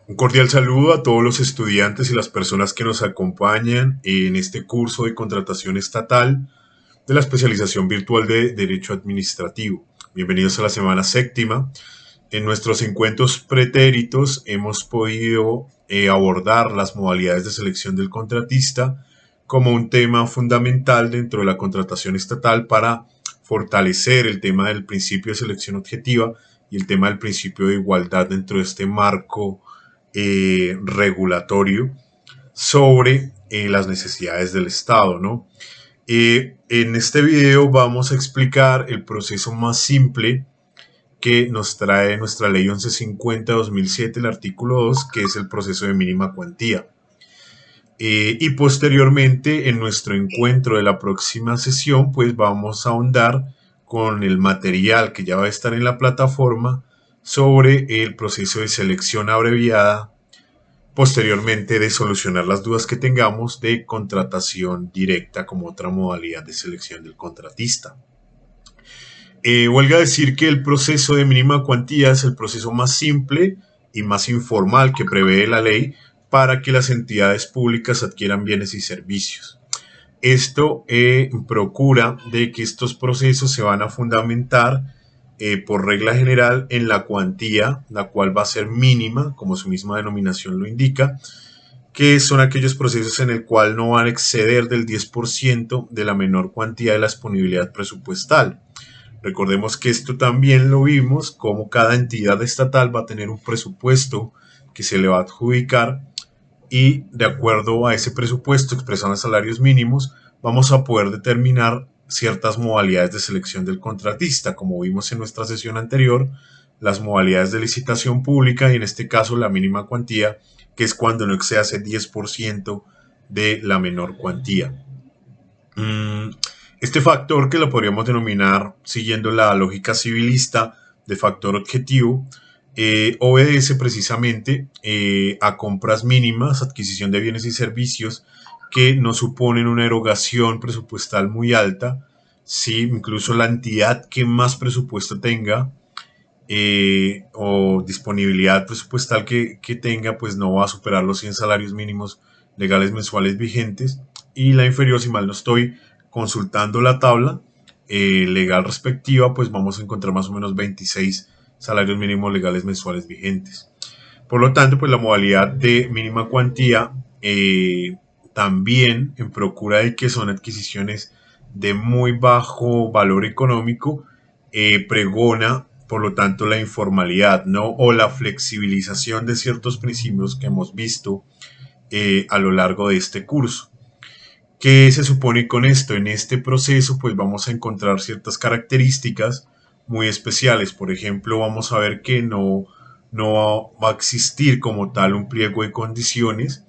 Un cordial saludo a todos los estudiantes y las personas que nos acompañan en este curso de contratación estatal de la especialización virtual de Derecho Administrativo. Bienvenidos a la semana séptima. En nuestros encuentros pretéritos hemos podido abordar las modalidades de selección del contratista como un tema fundamental dentro de la contratación estatal para fortalecer el tema del principio de selección objetiva y el tema del principio de igualdad dentro de este marco regulatorio sobre las necesidades del Estado, ¿no? En este video vamos a explicar el proceso más simple que nos trae nuestra ley 1150-2007, el artículo 2, que es el proceso de mínima cuantía. Y posteriormente, en nuestro encuentro de la próxima sesión, pues vamos a ahondar con el material que ya va a estar en la plataforma sobre el proceso de selección abreviada, posteriormente de solucionar las dudas que tengamos de contratación directa como otra modalidad de selección del contratista. Huelga decir que el proceso de mínima cuantía es el proceso más simple y más informal que prevé la ley para que las entidades públicas adquieran bienes y servicios. Esto procura de que estos procesos se van a fundamentar por regla general en la cuantía, la cual va a ser mínima, como su misma denominación lo indica, que son aquellos procesos en el cual no van a exceder del 10% de la menor cuantía de la disponibilidad presupuestal. Recordemos que esto también lo vimos, como cada entidad estatal va a tener un presupuesto que se le va a adjudicar y de acuerdo a ese presupuesto expresado en salarios mínimos, vamos a poder determinar ciertas modalidades de selección del contratista, como vimos en nuestra sesión anterior, las modalidades de licitación pública y en este caso la mínima cuantía, que es cuando no exceda ese 10% de la menor cuantía. Este factor, que lo podríamos denominar, siguiendo la lógica civilista de factor objetivo, obedece precisamente a compras mínimas, adquisición de bienes y servicios que no suponen una erogación presupuestal muy alta. Sí, incluso la entidad que más presupuesto tenga o disponibilidad presupuestal que tenga, pues no va a superar los 100 salarios mínimos legales mensuales vigentes. Y la inferior, si mal no estoy, consultando la tabla legal respectiva, pues vamos a encontrar más o menos 26 salarios mínimos legales mensuales vigentes. Por lo tanto, pues la modalidad de mínima cuantía también en procura de que son adquisiciones de muy bajo valor económico, pregona, por lo tanto, la informalidad, ¿no? O la flexibilización de ciertos principios que hemos visto a lo largo de este curso. ¿Qué se supone con esto? En este proceso, pues vamos a encontrar ciertas características muy especiales. Por ejemplo, vamos a ver que no va a existir como tal un pliego de condiciones,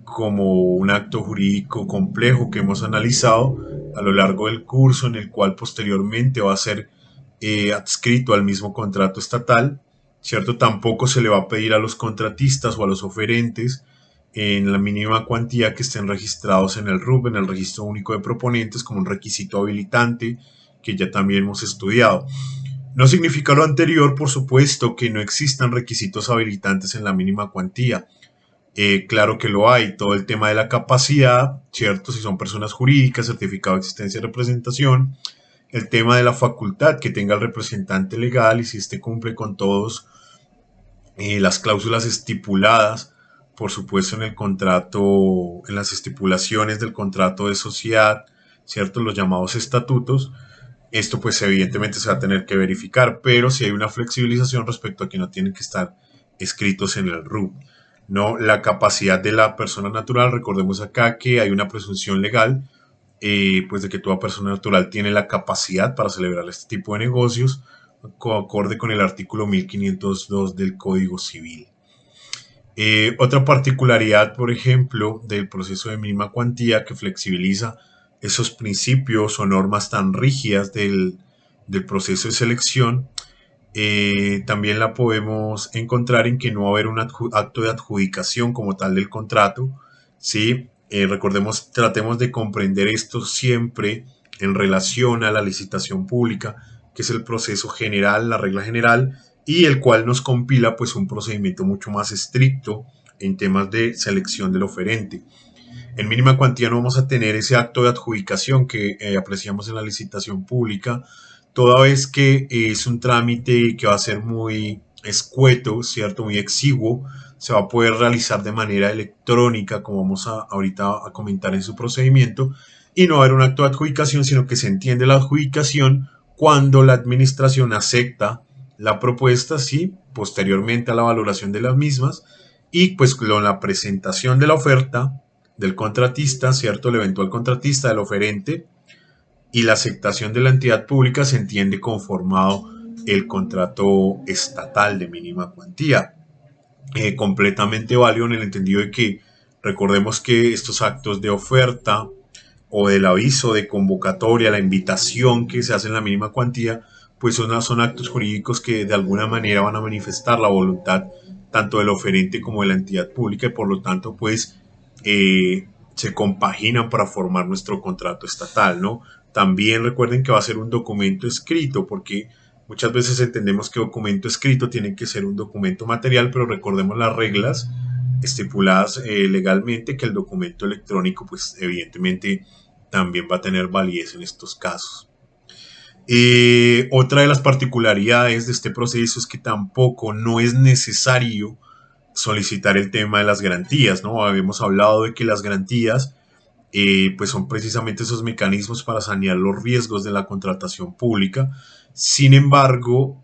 como un acto jurídico complejo que hemos analizado a lo largo del curso, en el cual posteriormente va a ser adscrito al mismo contrato estatal, ¿cierto? Tampoco se le va a pedir a los contratistas o a los oferentes en la mínima cuantía que estén registrados en el RUP, en el Registro Único de Proponentes, como un requisito habilitante que ya también hemos estudiado. No significa lo anterior, por supuesto, que no existan requisitos habilitantes en la mínima cuantía. Claro que lo hay, todo el tema de la capacidad, ¿cierto? Si son personas jurídicas, certificado de existencia y representación, el tema de la facultad que tenga el representante legal y si éste cumple con todas las cláusulas estipuladas, por supuesto, en el contrato, en las estipulaciones del contrato de sociedad, ¿cierto? Los llamados estatutos. Esto pues evidentemente se va a tener que verificar, pero si hay una flexibilización respecto a que no tienen que estar escritos en el RUB. No, la capacidad de la persona natural, recordemos acá que hay una presunción legal, pues de que toda persona natural tiene la capacidad para celebrar este tipo de negocios, acorde con el artículo 1502 del Código Civil. Otra particularidad, por ejemplo, del proceso de mínima cuantía que flexibiliza esos principios o normas tan rígidas del proceso de selección, también la podemos encontrar en que no va a haber un acto de adjudicación como tal del contrato, ¿sí? Recordemos, tratemos de comprender esto siempre en relación a la licitación pública, que es el proceso general, la regla general, y el cual nos compila pues un procedimiento mucho más estricto en temas de selección del oferente. En mínima cuantía no vamos a tener ese acto de adjudicación que apreciamos en la licitación pública, toda vez que es un trámite que va a ser muy escueto, ¿cierto? Muy exiguo, se va a poder realizar de manera electrónica, como vamos ahorita a comentar en su procedimiento, y no va a haber un acto de adjudicación, sino que se entiende la adjudicación cuando la administración acepta la propuesta, sí, posteriormente a la valoración de las mismas, y pues con la presentación de la oferta del contratista, ¿cierto? El eventual contratista, del oferente, y la aceptación de la entidad pública se entiende conformado el contrato estatal de mínima cuantía. Completamente válido en el entendido de que recordemos que estos actos de oferta o del aviso de convocatoria, la invitación que se hace en la mínima cuantía, pues son actos jurídicos que de alguna manera van a manifestar la voluntad tanto del oferente como de la entidad pública y por lo tanto pues se compaginan para formar nuestro contrato estatal, ¿no? También recuerden que va a ser un documento escrito porque muchas veces entendemos que documento escrito tiene que ser un documento material, pero recordemos las reglas estipuladas legalmente que el documento electrónico pues evidentemente también va a tener validez en estos casos. Otra de las particularidades de este proceso es que tampoco no es necesario solicitar el tema de las garantías, ¿no? Habíamos hablado de que las garantías pues son precisamente esos mecanismos para sanear los riesgos de la contratación pública. Sin embargo,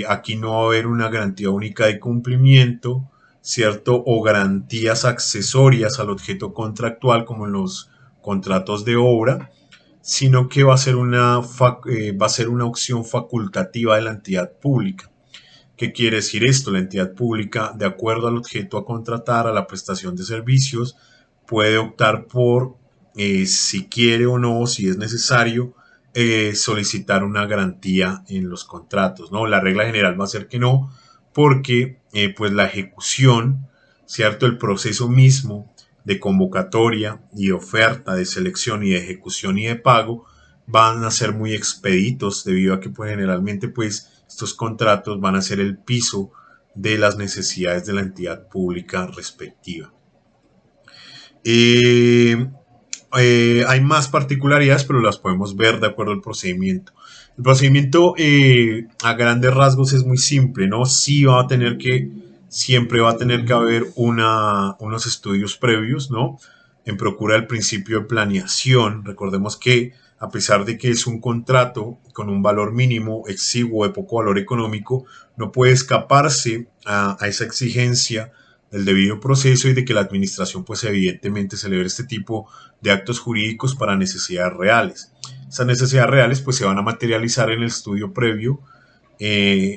aquí no va a haber una garantía única de cumplimiento, ¿cierto? O garantías accesorias al objeto contractual como en los contratos de obra, sino que va a ser una opción facultativa de la entidad pública. ¿Qué quiere decir esto? La entidad pública, de acuerdo al objeto a contratar, a la prestación de servicios, puede optar por, si quiere o no, si es necesario, solicitar una garantía en los contratos, ¿no? La regla general va a ser que no, porque pues la ejecución, ¿cierto? El proceso mismo de convocatoria y oferta, de selección y de ejecución y de pago van a ser muy expeditos debido a que pues, generalmente pues estos contratos van a ser el piso de las necesidades de la entidad pública respectiva. Eh, hay más particularidades, pero las podemos ver de acuerdo al procedimiento. El procedimiento a grandes rasgos es muy simple, ¿no? Sí va a tener que, siempre va a tener que haber unos estudios previos, ¿no? En procura del principio de planeación. Recordemos que a pesar de que es un contrato con un valor mínimo, exiguo, de poco valor económico, no puede escaparse a esa exigencia del debido proceso y de que la administración pues evidentemente celebre este tipo de actos jurídicos para necesidades reales. Esas necesidades reales pues se van a materializar en el estudio previo.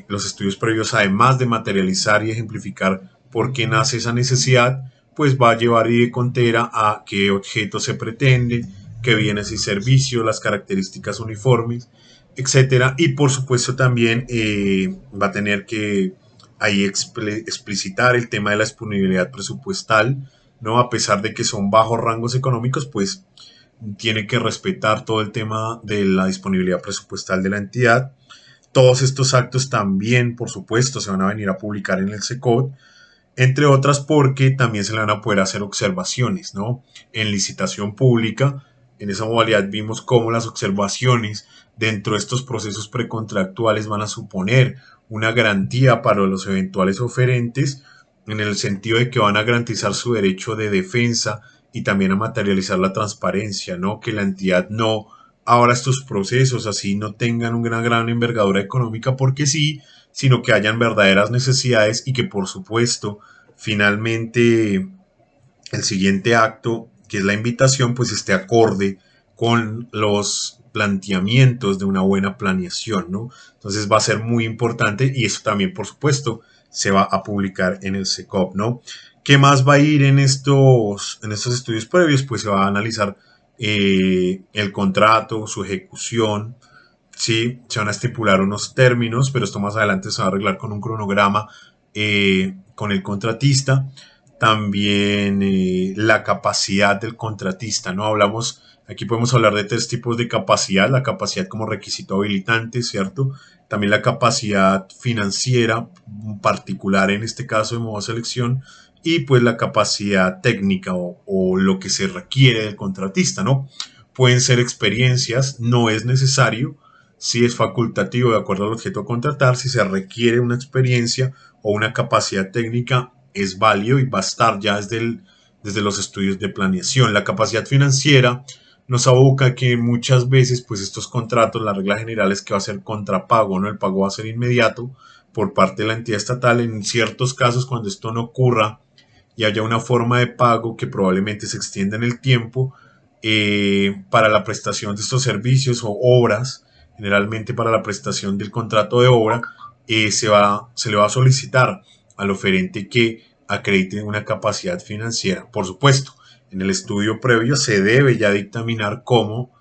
Los estudios previos, además de materializar y ejemplificar por qué nace esa necesidad, pues va a llevar y de contera a qué objeto se pretende, qué bienes y servicios, las características uniformes, etcétera. Y por supuesto también va a tener que ahí explicitar el tema de la disponibilidad presupuestal, ¿no? A pesar de que son bajos rangos económicos, pues tiene que respetar todo el tema de la disponibilidad presupuestal de la entidad. Todos estos actos también, por supuesto, se van a venir a publicar en el SECOT, entre otras porque también se le van a poder hacer observaciones, ¿no? En licitación pública, en esa modalidad vimos cómo las observaciones dentro de estos procesos precontractuales van a suponer una garantía para los eventuales oferentes, en el sentido de que van a garantizar su derecho de defensa y también a materializar la transparencia, ¿no? Que la entidad no ahora estos procesos así no tengan una gran envergadura económica porque sí, sino que hayan verdaderas necesidades y que por supuesto finalmente el siguiente acto, que es la invitación, pues esté acorde con los planteamientos de una buena planeación, ¿no? Entonces va a ser muy importante y eso también, por supuesto, se va a publicar en el SECOP, ¿no? ¿Qué más va a ir en estos estudios previos? Pues se va a analizar el contrato, su ejecución, sí, se van a estipular unos términos, pero esto más adelante se va a arreglar con un cronograma con el contratista. También la capacidad del contratista, ¿no? Aquí podemos hablar de tres tipos de capacidad, la capacidad como requisito habilitante, ¿cierto? también la capacidad financiera particular en este caso de modo selección, y pues la capacidad técnica o lo que se requiere del contratista, ¿no? Pueden ser experiencias, no es necesario, si es facultativo de acuerdo al objeto a contratar, si se requiere una experiencia o una capacidad técnica, es válido y va a estar ya desde los estudios de planeación. La capacidad financiera nos aboca que muchas veces pues estos contratos, la regla general es que va a ser contrapago, ¿no? El pago va a ser inmediato por parte de la entidad estatal. En ciertos casos, cuando esto no ocurra y haya una forma de pago que probablemente se extienda en el tiempo, para la prestación de estos servicios o obras, generalmente para la prestación del contrato de obra, se le va a solicitar al oferente que acredite una capacidad financiera. Por supuesto, en el estudio previo se debe ya dictaminar cómo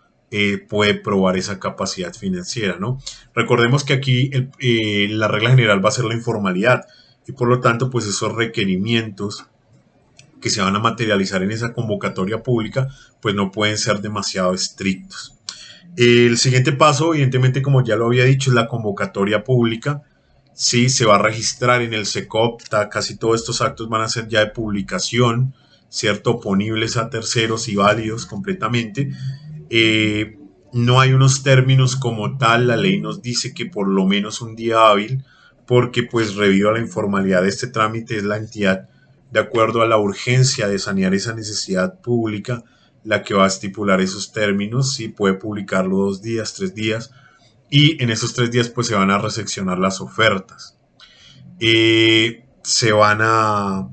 puede probar esa capacidad financiera, ¿no? Recordemos que aquí la regla general va a ser la informalidad y por lo tanto, pues esos requerimientos que se van a materializar en esa convocatoria pública, pues no pueden ser demasiado estrictos. El siguiente paso, evidentemente, como ya lo había dicho, es la convocatoria pública. Sí, se va a registrar en el SECOP, casi todos estos actos van a ser ya de publicación, ¿cierto? Oponibles a terceros y válidos completamente. Eh, no hay unos términos como tal, la ley nos dice que por lo menos un día hábil, porque pues debido a la informalidad de este trámite es la entidad, de acuerdo a la urgencia de sanear esa necesidad pública, la que va a estipular esos términos. Sí, puede publicarlo 2 días, 3 días, y en esos 3 días pues se van a recepcionar las ofertas. Se van a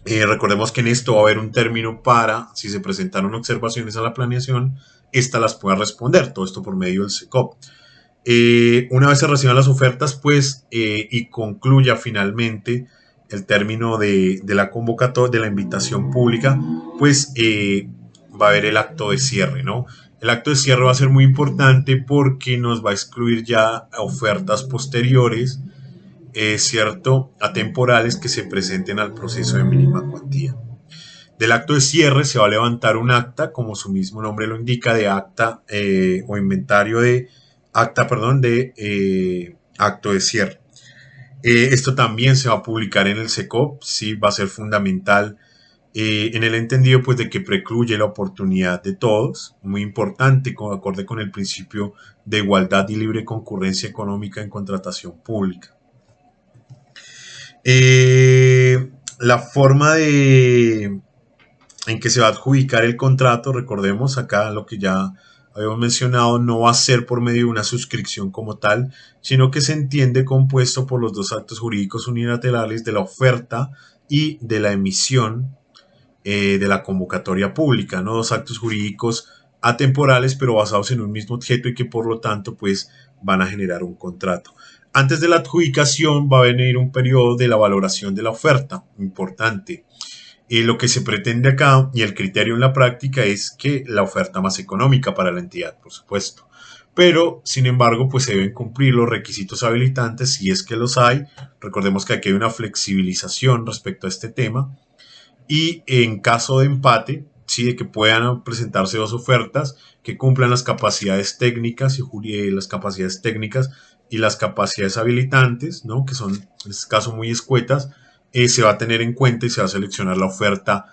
recordemos que en esto va a haber un término para, si se presentaron observaciones a la planeación, esta las pueda responder, todo esto por medio del SECOP. Una vez se reciban las ofertas, pues, y concluya finalmente el término de la convocatoria, de la invitación pública, pues va a haber el acto de cierre, ¿no? El acto de cierre va a ser muy importante porque nos va a excluir ya ofertas posteriores, cierto, atemporales que se presenten al proceso de mínima cuantía. Del acto de cierre se va a levantar un acta, como su mismo nombre lo indica, de acta o inventario de acta, perdón, de acto de cierre. Esto también se va a publicar en el SECOP, sí, va a ser fundamental en el entendido pues de que precluye la oportunidad de todos, muy importante, acorde con el principio de igualdad y libre concurrencia económica en contratación pública. La forma en que se va a adjudicar el contrato, recordemos acá lo que ya habíamos mencionado, no va a ser por medio de una suscripción como tal, sino que se entiende compuesto por los dos actos jurídicos unilaterales de la oferta y de la emisión de la convocatoria pública, ¿no? Dos actos jurídicos atemporales pero basados en un mismo objeto y que por lo tanto pues van a generar un contrato. Antes de la adjudicación va a venir un periodo de la valoración de la oferta, importante. Lo que se pretende acá y el criterio en la práctica es que la oferta más económica para la entidad, por supuesto. Pero, sin embargo, pues se deben cumplir los requisitos habilitantes si es que los hay. Recordemos que aquí hay una flexibilización respecto a este tema. Y en caso de empate, sí, de que puedan presentarse dos ofertas que cumplan las capacidades técnicas y las capacidades habilitantes, ¿no? Que son en este caso muy escuetas, se va a tener en cuenta y se va a seleccionar la oferta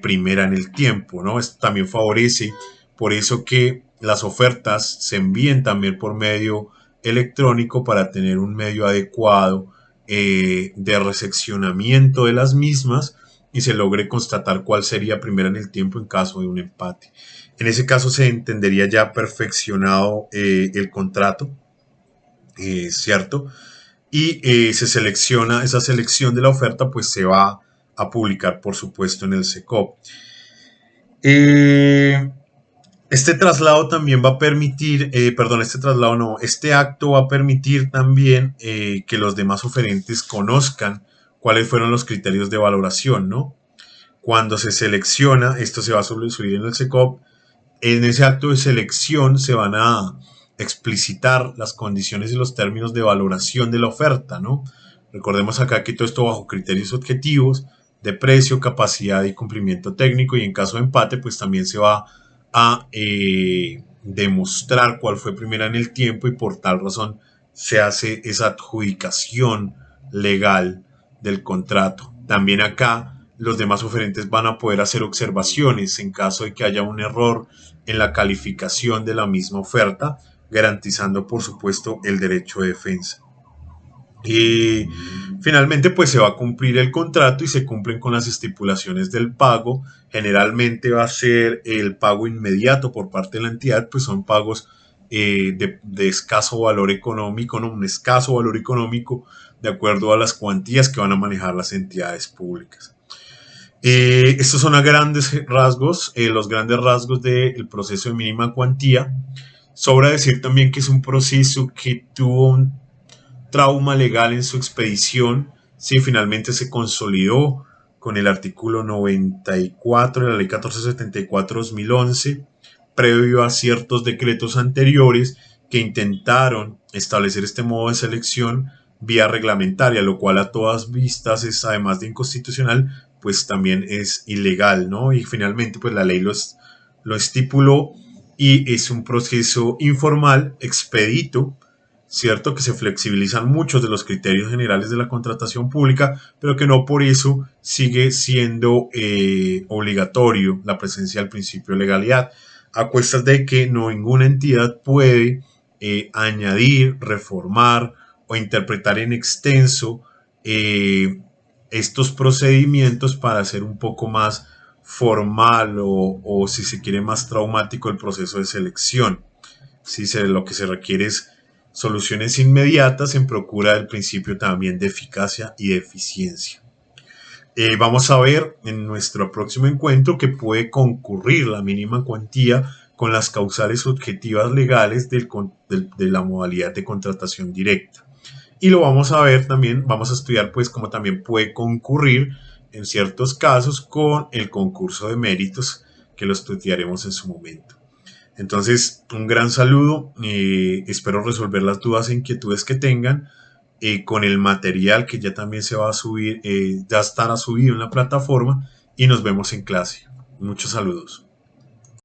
primera en el tiempo, ¿no? Esto también favorece, por eso que las ofertas se envíen también por medio electrónico para tener un medio adecuado de recepcionamiento de las mismas y se logre constatar cuál sería primera en el tiempo en caso de un empate. En ese caso se entendería ya perfeccionado el contrato, ¿cierto? Y se selecciona, esa selección de la oferta pues se va a publicar por supuesto en el SECOP. Este traslado también va a permitir, este traslado no, este acto va a permitir también que los demás oferentes conozcan cuáles fueron los criterios de valoración, ¿no? Cuando se selecciona, esto se va a subir en el SECOP, en ese acto de selección se van a explicitar las condiciones y los términos de valoración de la oferta, ¿no? Recordemos acá que todo esto bajo criterios objetivos de precio, capacidad y cumplimiento técnico, y en caso de empate pues también se va a demostrar cuál fue primera en el tiempo y por tal razón se hace esa adjudicación legal del contrato. También acá los demás oferentes van a poder hacer observaciones en caso de que haya un error en la calificación de la misma oferta, garantizando por supuesto el derecho de defensa. Y finalmente pues se va a cumplir el contrato y se cumplen con las estipulaciones del pago. Generalmente va a ser el pago inmediato por parte de la entidad, pues son pagos de escaso valor económico, no un escaso valor económico de acuerdo a las cuantías que van a manejar las entidades públicas. Estos son a grandes rasgos, los grandes rasgos del proceso de mínima cuantía. Sobra decir también que es un proceso que tuvo un trauma legal en su expedición, sí, finalmente se consolidó con el artículo 94 de la ley 1474-2011, previo a ciertos decretos anteriores que intentaron establecer este modo de selección vía reglamentaria, lo cual a todas vistas es, además de inconstitucional, pues también es ilegal, ¿no? Y finalmente pues la ley lo estipuló y es un proceso informal, expedito, cierto que se flexibilizan muchos de los criterios generales de la contratación pública, pero que no por eso sigue siendo obligatorio la presencia del principio de legalidad, a cuestas de que no ninguna entidad puede añadir, reformar o interpretar en extenso estos procedimientos para hacer un poco más formal o si se quiere más traumático el proceso de selección. Si lo que se requiere es soluciones inmediatas en procura del principio también de eficacia y de eficiencia. Vamos a ver en nuestro próximo encuentro que puede concurrir la mínima cuantía con las causales objetivas legales de la modalidad de contratación directa. Y lo vamos a ver también, vamos a estudiar pues cómo también puede concurrir en ciertos casos con el concurso de méritos, que lo estudiaremos en su momento. Entonces, un gran saludo, espero resolver las dudas e inquietudes que tengan con el material que ya también se va a subir, ya estará subido en la plataforma y nos vemos en clase. Muchos saludos.